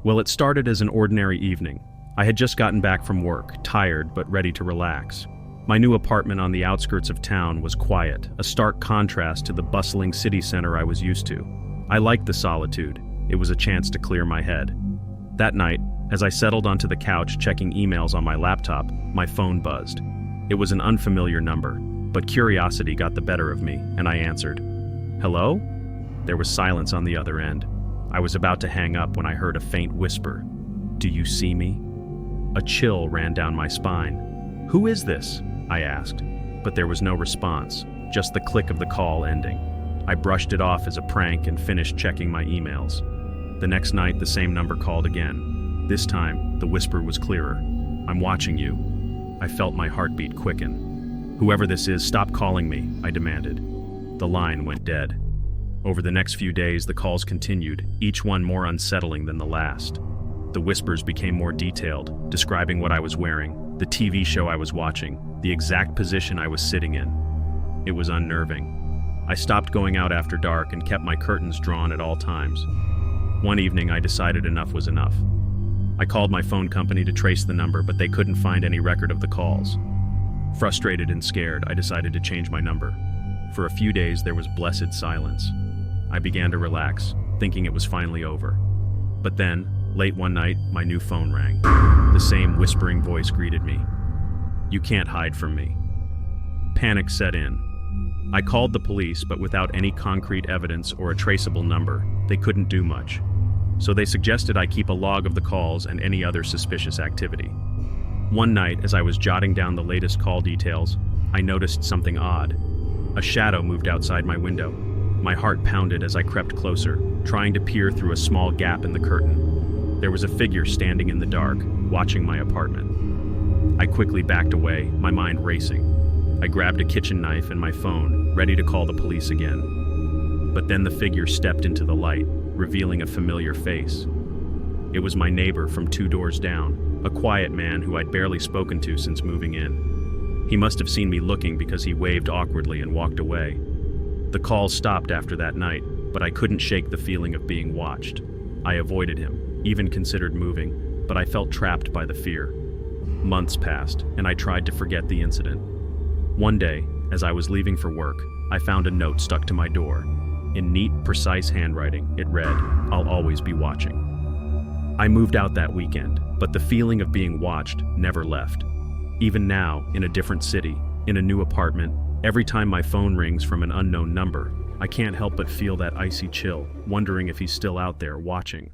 Well, it started as an ordinary evening. I had just gotten back from work, tired but ready to relax. My new apartment on the outskirts of town was quiet, a stark contrast to the bustling city center I was used to. I liked the solitude. It was a chance to clear my head. That night, as I settled onto the couch checking emails on my laptop, my phone buzzed. It was an unfamiliar number, but curiosity got the better of me, and I answered. "Hello?" There was silence on the other end. I was about to hang up when I heard a faint whisper. "Do you see me?" A chill ran down my spine. "Who is this?" I asked, but there was no response, just the click of the call ending. I brushed it off as a prank and finished checking my emails. The next night, the same number called again. This time, the whisper was clearer. "I'm watching you." I felt my heartbeat quicken. "Whoever this is, stop calling me," I demanded. The line went dead. Over the next few days, the calls continued, each one more unsettling than the last. The whispers became more detailed, describing what I was wearing, the TV show I was watching, the exact position I was sitting in. It was unnerving. I stopped going out after dark and kept my curtains drawn at all times. One evening, I decided enough was enough. I called my phone company to trace the number, but they couldn't find any record of the calls. Frustrated and scared, I decided to change my number. For a few days, there was blessed silence. I began to relax, thinking it was finally over. But then, late one night, my new phone rang. The same whispering voice greeted me. "You can't hide from me." Panic set in. I called the police, but without any concrete evidence or a traceable number, they couldn't do much. So they suggested I keep a log of the calls and any other suspicious activity. One night, as I was jotting down the latest call details, I noticed something odd. A shadow moved outside my window. My heart pounded as I crept closer, trying to peer through a small gap in the curtain. There was a figure standing in the dark, watching my apartment. I quickly backed away, my mind racing. I grabbed a kitchen knife and my phone, ready to call the police again. But then the figure stepped into the light, revealing a familiar face. It was my neighbor from 2 doors down, a quiet man who I'd barely spoken to since moving in. He must have seen me looking because he waved awkwardly and walked away. The calls stopped after that night, but I couldn't shake the feeling of being watched. I avoided him, even considered moving, but I felt trapped by the fear. Months passed, and I tried to forget the incident. One day, as I was leaving for work, I found a note stuck to my door. In neat, precise handwriting, it read, "I'll always be watching." I moved out that weekend, but the feeling of being watched never left. Even now, in a different city, in a new apartment, every time my phone rings from an unknown number, I can't help but feel that icy chill, wondering if he's still out there watching.